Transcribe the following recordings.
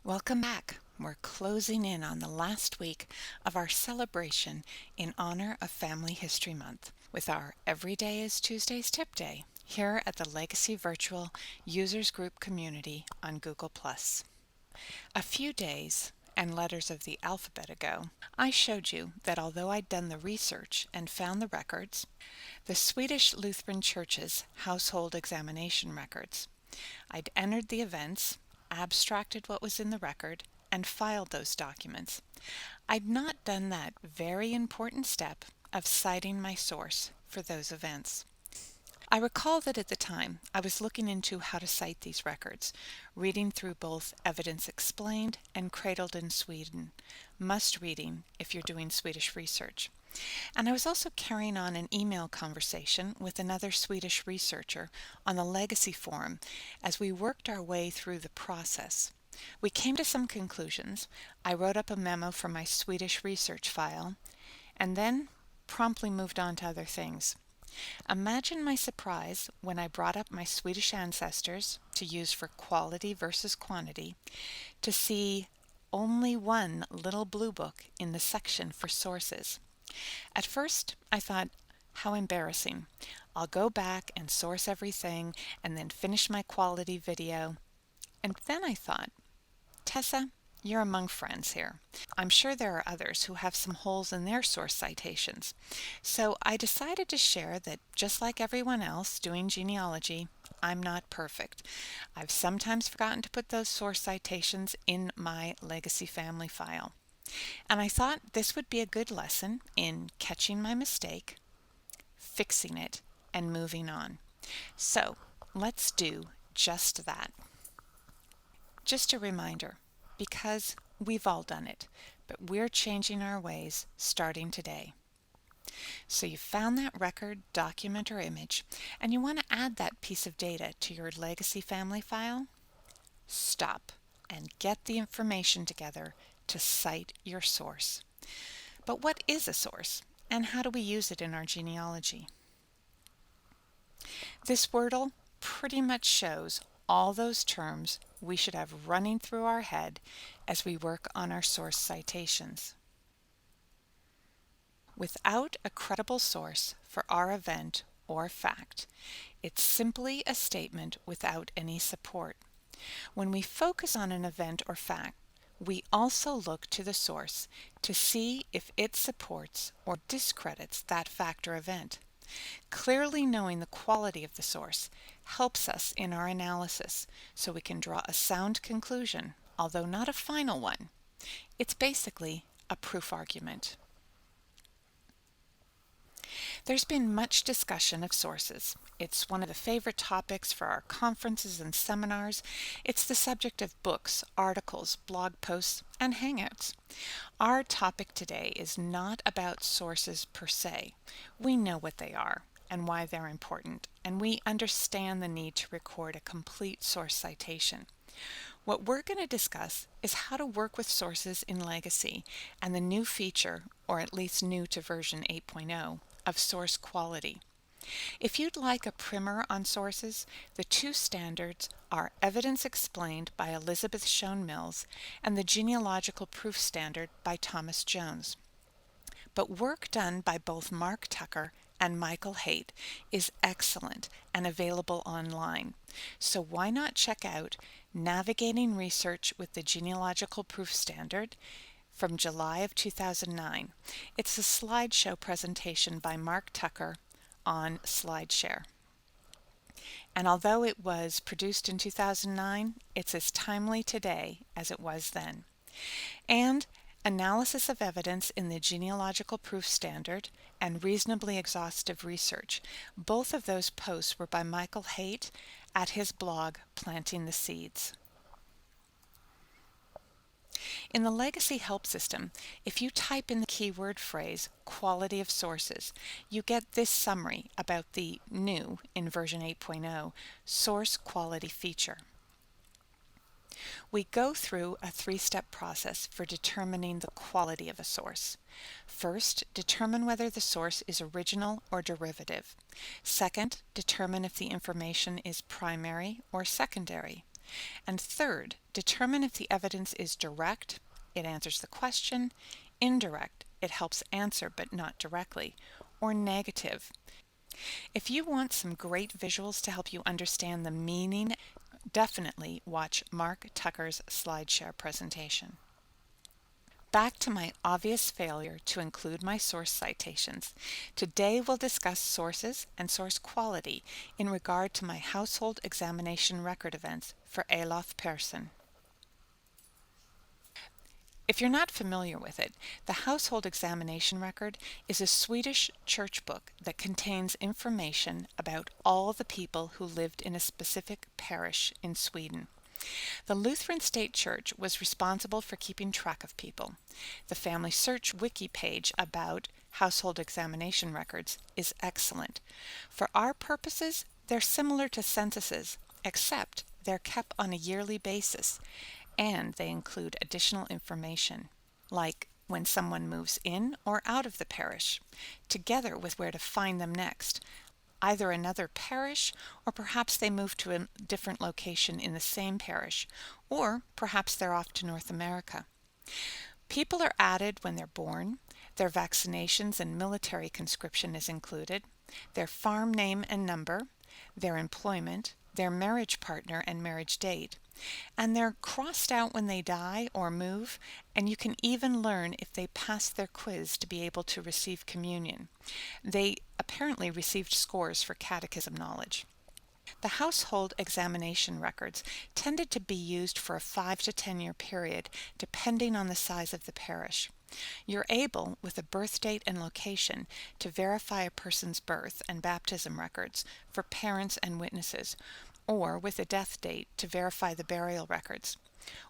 Welcome back. We're closing in on the last week of our celebration in honor of Family History Month with our Every Day is Tuesday's Tip Day here at the Legacy Virtual Users Group community on Google+. A few days and letters of the alphabet ago, I showed you that although I'd done the research and found the records, the Swedish Lutheran Church's household examination records, I'd entered the events, abstracted what was in the record, and filed those documents. I'd not done that very important step of citing my source for those events. I recall that at the time I was looking into how to cite these records, reading through both Evidence Explained and Cradled in Sweden, must reading if you're doing Swedish research. And I was also carrying on an email conversation with another Swedish researcher on the Legacy Forum as we worked our way through the process. We came to some conclusions. I wrote up a memo for my Swedish research file, and then promptly moved on to other things. Imagine my surprise when I brought up my Swedish ancestors to use for quality versus quantity to see only one little blue book in the section for sources. At first, I thought, how embarrassing. I'll go back and source everything and then finish my quality video. And then I thought, Tessa, you're among friends here. I'm sure there are others who have some holes in their source citations. So I decided to share that just like everyone else doing genealogy, I'm not perfect. I've sometimes forgotten to put those source citations in my legacy family file. And I thought this would be a good lesson in catching my mistake, fixing it, and moving on. So let's do just that. Just a reminder, because we've all done it, but we're changing our ways starting today. So you found that record, document, or image, and you want to add that piece of data to your legacy family file? Stop and get the information together to cite your source. But what is a source, and how do we use it in our genealogy? This Wordle pretty much shows all those terms we should have running through our head as we work on our source citations. Without a credible source for our event or fact, it's simply a statement without any support. When we focus on an event or fact, we also look to the source to see if it supports or discredits that fact or event. Clearly knowing the quality of the source helps us in our analysis so we can draw a sound conclusion, although not a final one. It's basically a proof argument. There's been much discussion of sources. It's one of the favorite topics for our conferences and seminars. It's the subject of books, articles, blog posts, and hangouts. Our topic today is not about sources per se. We know what they are and why they're important, and we understand the need to record a complete source citation. What we're going to discuss is how to work with sources in Legacy and the new feature, or at least new to version 8.0, of source quality. If you'd like a primer on sources, the two standards are Evidence Explained by Elizabeth Schoen Mills and the Genealogical Proof Standard by Thomas Jones. But work done by both Mark Tucker and Michael Haight is excellent and available online. So why not check out Navigating Research with the Genealogical Proof Standard from July of 2009. It's a slideshow presentation by Mark Tucker on SlideShare. And although it was produced in 2009, it's as timely today as it was then. And Analysis of Evidence in the Genealogical Proof Standard and Reasonably Exhaustive Research. Both of those posts were by Michael Haight at his blog, Planting the Seeds. In the Legacy Help System, if you type in the keyword phrase quality of sources, you get this summary about the new, in version 8.0, source quality feature. We go through a three-step process for determining the quality of a source. First, determine whether the source is original or derivative. Second, determine if the information is primary or secondary. And third, determine if the evidence is direct, it answers the question, indirect, it helps answer but not directly, or negative. If you want some great visuals to help you understand the meaning, definitely watch Mark Tucker's SlideShare presentation. Back to my obvious failure to include my source citations. Today we'll discuss sources and source quality in regard to my household examination record events for Olof Persson. If you're not familiar with it, the Household Examination Record is a Swedish church book that contains information about all the people who lived in a specific parish in Sweden. The Lutheran State Church was responsible for keeping track of people. The Family Search wiki page about household examination records is excellent. For our purposes, they're similar to censuses, except they're kept on a yearly basis, and they include additional information, like when someone moves in or out of the parish, together with where to find them next, either another parish, or perhaps they move to a different location in the same parish, or perhaps they're off to North America. People are added when they're born, their vaccinations and military conscription is included, their farm name and number, their employment, their marriage partner and marriage date, and they're crossed out when they die or move, and you can even learn if they passed their quiz to be able to receive communion. They apparently received scores for catechism knowledge. The household examination records tended to be used for a 5 to 10 year period, depending on the size of the parish. You're able, with a birth date and location, to verify a person's birth and baptism records for parents and witnesses, or with a death date to verify the burial records.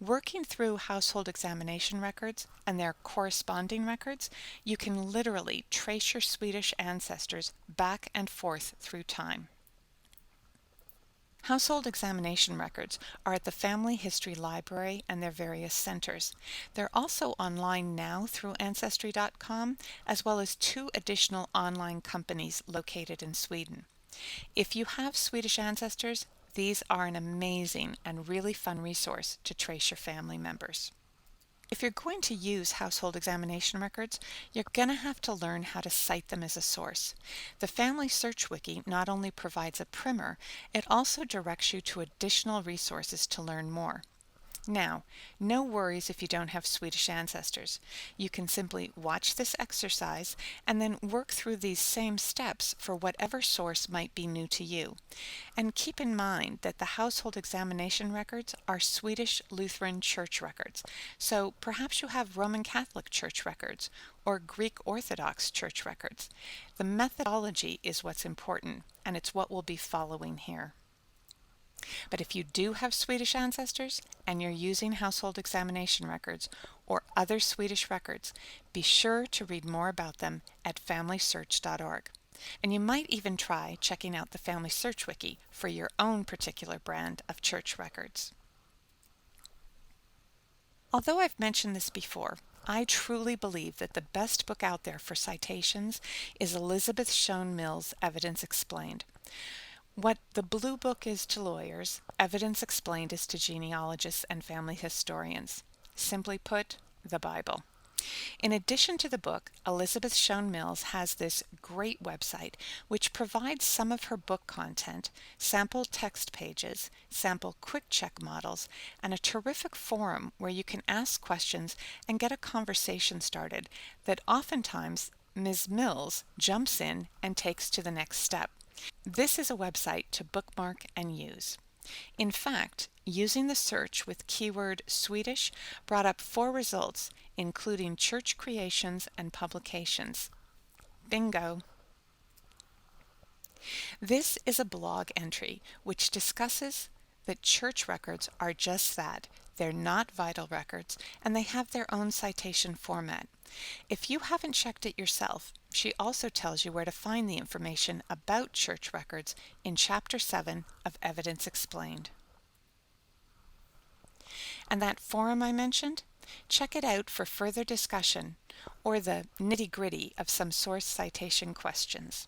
Working through household examination records and their corresponding records, you can literally trace your Swedish ancestors back and forth through time. Household examination records are at the Family History Library and their various centers. They're also online now through Ancestry.com, as well as 2 additional online companies located in Sweden. If you have Swedish ancestors, these are an amazing and really fun resource to trace your family members. If you're going to use household examination records, you're going to have to learn how to cite them as a source. The Family Search Wiki not only provides a primer, it also directs you to additional resources to learn more. Now, no worries if you don't have Swedish ancestors. You can simply watch this exercise and then work through these same steps for whatever source might be new to you. And keep in mind that the household examination records are Swedish Lutheran Church records, so perhaps you have Roman Catholic Church records or Greek Orthodox Church records. The methodology is what's important, and it's what we'll be following here. But if you do have Swedish ancestors and you're using household examination records or other Swedish records, be sure to read more about them at FamilySearch.org. And you might even try checking out the Family Search Wiki for your own particular brand of church records. Although I've mentioned this before, I truly believe that the best book out there for citations is Elizabeth Shown Mills' Evidence Explained. What the Blue Book is to lawyers, Evidence Explained is to genealogists and family historians. Simply put, the Bible. In addition to the book, Elizabeth Shown Mills has this great website which provides some of her book content, sample text pages, sample quick check models, and a terrific forum where you can ask questions and get a conversation started that oftentimes Ms. Mills jumps in and takes to the next step. This is a website to bookmark and use. In fact, using the search with keyword Swedish brought up 4 results, including church creations and publications. Bingo! This is a blog entry which discusses that church records are just that. They're not vital records, and they have their own citation format. If you haven't checked it yourself, she also tells you where to find the information about church records in Chapter 7 of Evidence Explained. And that forum I mentioned? Check it out for further discussion or the nitty-gritty of some source citation questions.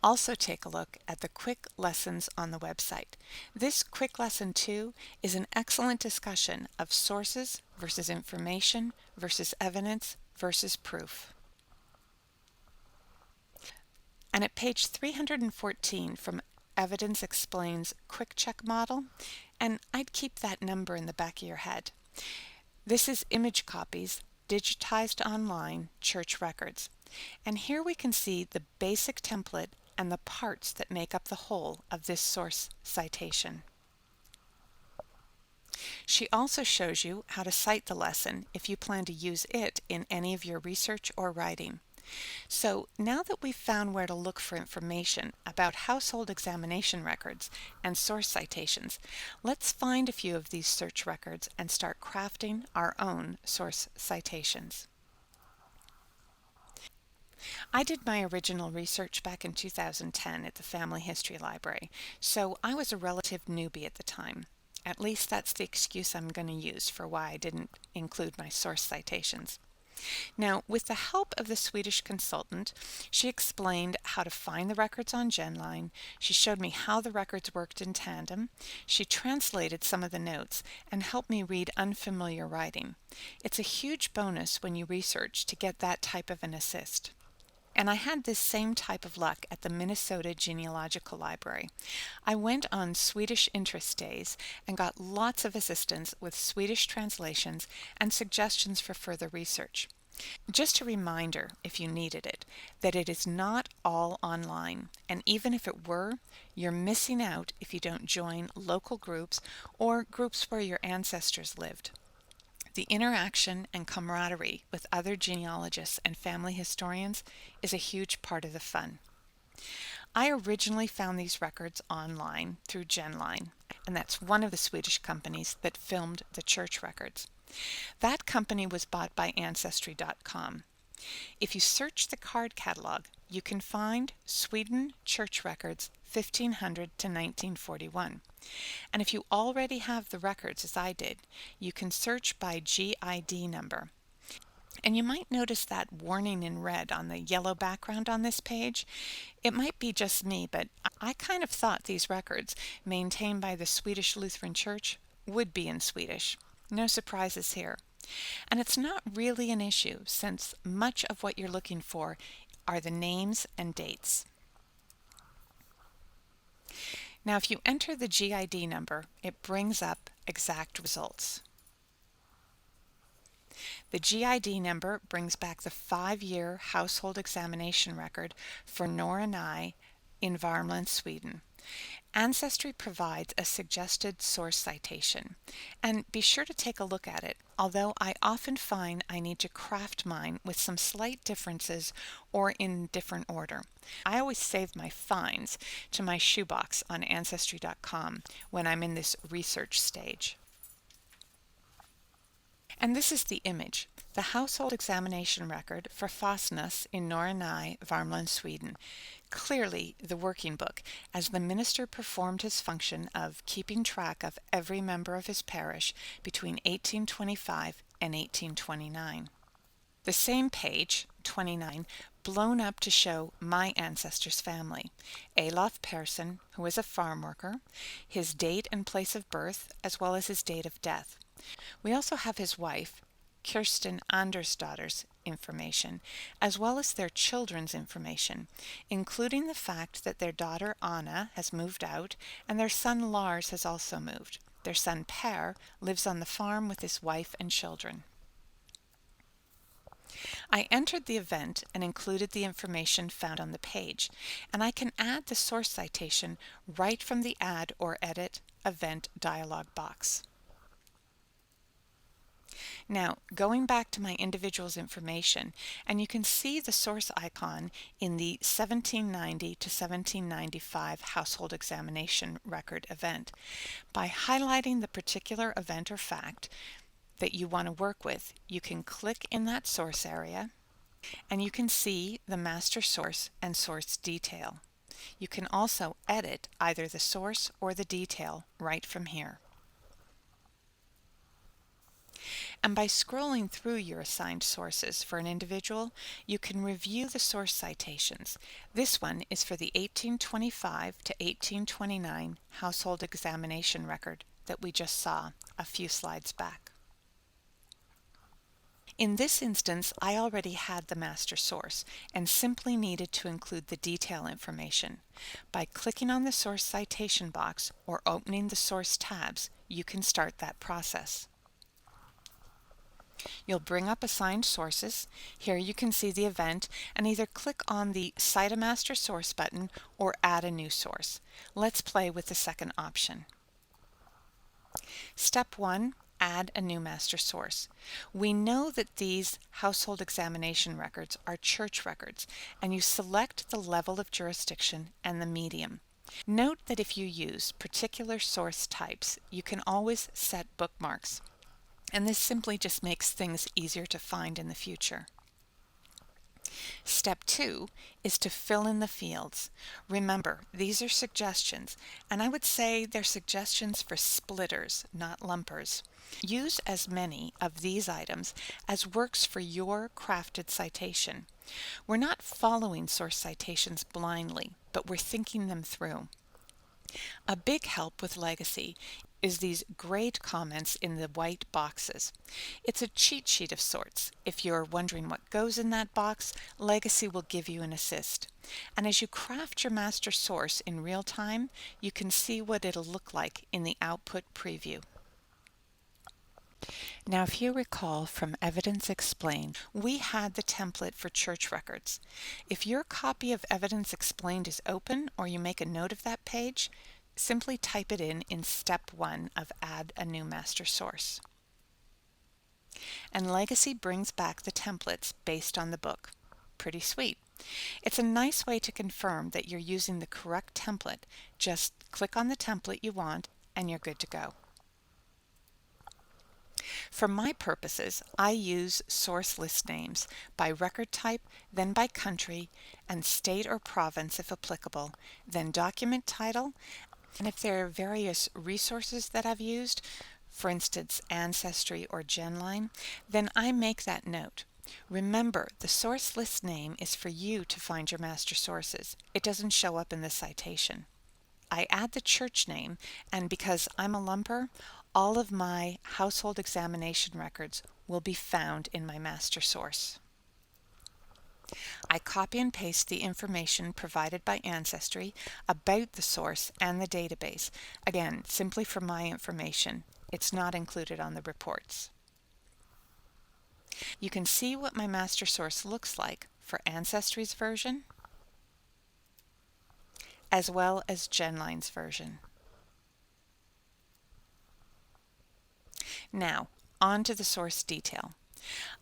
Also take a look at the quick lessons on the website. This quick lesson 2 is an excellent discussion of sources versus information versus evidence versus proof. And at page 314 from Evidence Explains Quick Check Model, and I'd keep that number in the back of your head. This is image copies, digitized online church records. And here we can see the basic template and the parts that make up the whole of this source citation. She also shows you how to cite the lesson if you plan to use it in any of your research or writing. So now that we've found where to look for information about household examination records and source citations, let's find a few of these search records and start crafting our own source citations. I did my original research back in 2010 at the Family History Library, so I was a relative newbie at the time. At least that's the excuse I'm going to use for why I didn't include my source citations. Now, with the help of the Swedish consultant, she explained how to find the records on GenLine, she showed me how the records worked in tandem, she translated some of the notes, and helped me read unfamiliar writing. It's a huge bonus when you research to get that type of an assist. And I had this same type of luck at the Minnesota Genealogical Library. I went on Swedish interest days and got lots of assistance with Swedish translations and suggestions for further research. Just a reminder, if you needed it, that it is not all online, and even if it were, you're missing out if you don't join local groups or groups where your ancestors lived. The interaction and camaraderie with other genealogists and family historians is a huge part of the fun. I originally found these records online through GenLine, and that's one of the Swedish companies that filmed the church records. That company was bought by Ancestry.com. If you search the card catalog, you can find Sweden church records 1500 to 1941. And if you already have the records, as I did, you can search by GID number. And you might notice that warning in red on the yellow background on this page. It might be just me, but I kind of thought these records, maintained by the Swedish Lutheran Church, would be in Swedish. No surprises here. And it's not really an issue, since much of what you're looking for are the names and dates. Now, if you enter the GID number, it brings up exact results. The GID number brings back the 5-year household examination record for Nora and I in Värmland, Sweden. Ancestry provides a suggested source citation, and be sure to take a look at it, although I often find I need to craft mine with some slight differences or in different order. I always save my finds to my shoebox on Ancestry.com when I'm in this research stage. And this is the image, the household examination record for Fastnäs in Norrnäs, Värmland, Sweden. Clearly the working book, as the minister performed his function of keeping track of every member of his parish between 1825 and 1829. The same page, 29, blown up to show my ancestor's family. Olof Persson, who was a farm worker, his date and place of birth, as well as his date of death. We also have his wife, Kirsten Andersdotter's information, as well as their children's information, including the fact that their daughter Anna has moved out and their son Lars has also moved. Their son Per lives on the farm with his wife and children. I entered the event and included the information found on the page, and I can add the source citation right from the Add or Edit Event dialog box. Now, going back to my individual's information, and you can see the source icon in the 1790 to 1795 household examination record event. By highlighting the particular event or fact that you want to work with, you can click in that source area, and you can see the master source and source detail. You can also edit either the source or the detail right from here. And by scrolling through your assigned sources for an individual, you can review the source citations. This one is for the 1825 to 1829 household examination record that we just saw a few slides back. In this instance, I already had the master source and simply needed to include the detail information. By clicking on the source citation box or opening the source tabs, you can start that process. You'll bring up assigned sources. Here you can see the event and either click on the Cite a Master Source button or add a new source. Let's play with the second option. Step 1. Add a new master source. We know that these household examination records are church records, and you select the level of jurisdiction and the medium. Note that if you use particular source types, you can always set bookmarks, and this simply just makes things easier to find in the future. Step 2 is to fill in the fields. Remember, these are suggestions, and I would say they're suggestions for splitters, not lumpers. Use as many of these items as works for your crafted citation. We're not following source citations blindly, but we're thinking them through. A big help with Legacy is these great comments in the white boxes. It's a cheat sheet of sorts. If you're wondering what goes in that box, Legacy will give you an assist. And as you craft your master source in real time, you can see what it'll look like in the output preview. Now, if you recall from Evidence Explained, we had the template for church records. If your copy of Evidence Explained is open or you make a note of that page, simply type it in step 1 of Add a New Master Source. And Legacy brings back the templates based on the book. Pretty sweet. It's a nice way to confirm that you're using the correct template. Just click on the template you want and you're good to go. For my purposes, I use source list names by record type, then by country, and state or province if applicable, then document title, and if there are various resources that I've used, for instance Ancestry or GenLine, then I make that note. Remember, the source list name is for you to find your master sources. It doesn't show up in the citation. I add the church name, and because I'm a lumper, all of my household examination records will be found in my master source. I copy and paste the information provided by Ancestry about the source and the database, again, simply for my information. It's not included on the reports. You can see what my master source looks like for Ancestry's version, as well as GenLine's version. Now, on to the source detail.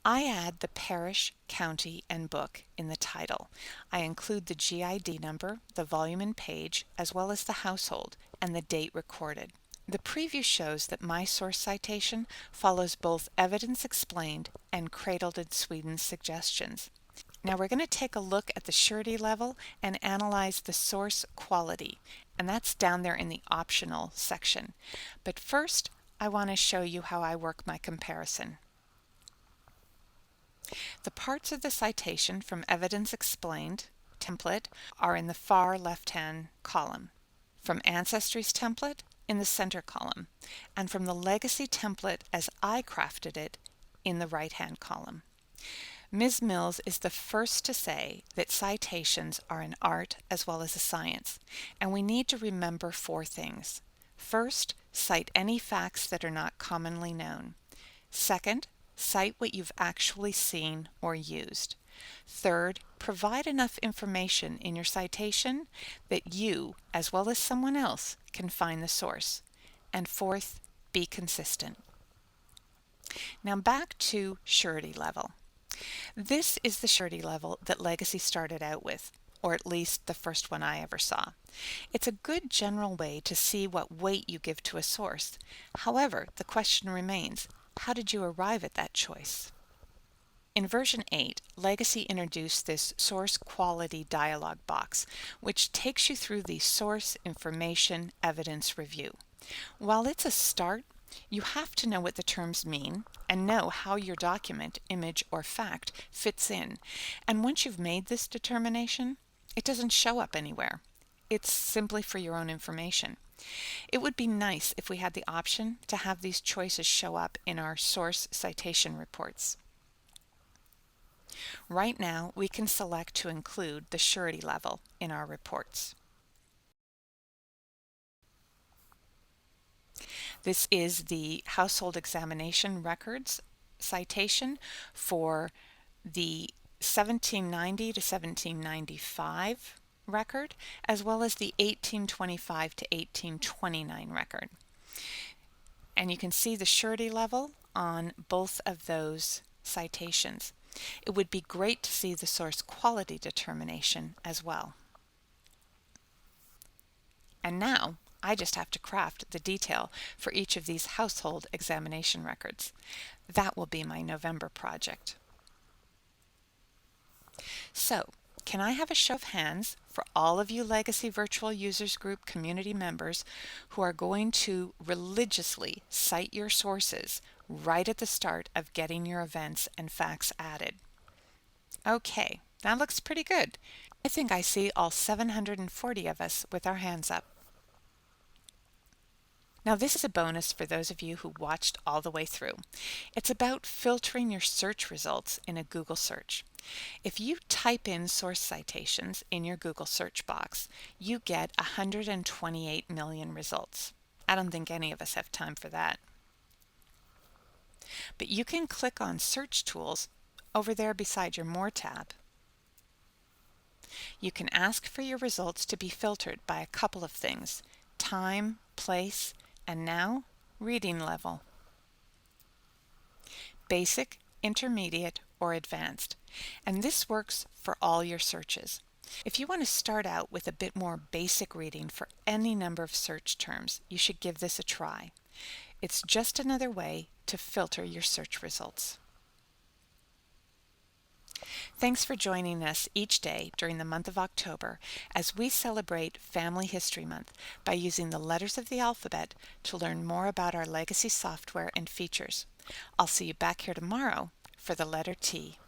I add the parish, county, and book in the title. I include the GID number, the volume and page, as well as the household and the date recorded. The preview shows that my source citation follows both Evidence Explained and Cradled in Sweden's suggestions. Now we're going to take a look at the surety level and analyze the source quality, and that's down there in the optional section. But first, I want to show you how I work my comparison. The parts of the citation from Evidence Explained template are in the far left-hand column, from Ancestry's template in the center column, and from the Legacy template as I crafted it in the right-hand column. Ms. Mills is the first to say that citations are an art as well as a science, and we need to remember 4 things. First, cite any facts that are not commonly known. Second, cite what you've actually seen or used. Third, provide enough information in your citation that you, as well as someone else, can find the source. And fourth, be consistent. Now back to surety level. This is the surety level that Legacy started out with, or at least the first one I ever saw. It's a good general way to see what weight you give to a source. However, the question remains, how did you arrive at that choice? In version 8, Legacy introduced this source quality dialog box, which takes you through the source information evidence review. While it's a start, You have to know what the terms mean and know how your document, image, or fact fits in. And once you've made this determination, it doesn't show up anywhere. It's simply for your own information. It would be nice if we had the option to have these choices show up in our source citation reports. Right now, we can select to include the surety level in our reports. This is the household examination records citation for the 1790 to 1795 record, as well as the 1825 to 1829 record. And you can see the surety level on both of those citations. It would be great to see the source quality determination as well. And now I just have to craft the detail for each of these household examination records. That will be my November project. So, can I have a show of hands for all of you Legacy Virtual Users Group community members who are going to religiously cite your sources right at the start of getting your events and facts added? Okay, that looks pretty good. I think I see all 740 of us with our hands up. Now this is a bonus for those of you who watched all the way through. It's about filtering your search results in a Google search. If you type in source citations in your Google search box, you get 128 million results. I don't think any of us have time for that. But you can click on Search Tools over there beside your More tab. You can ask for your results to be filtered by a couple of things: time, place, and now reading level. Basic, intermediate, or advanced. And this works for all your searches. If you want to start out with a bit more basic reading for any number of search terms, you should give this a try. It's just another way to filter your search results. Thanks for joining us each day during the month of October as we celebrate Family History Month by using the letters of the alphabet to learn more about our legacy software and features. I'll see you back here tomorrow for the letter T.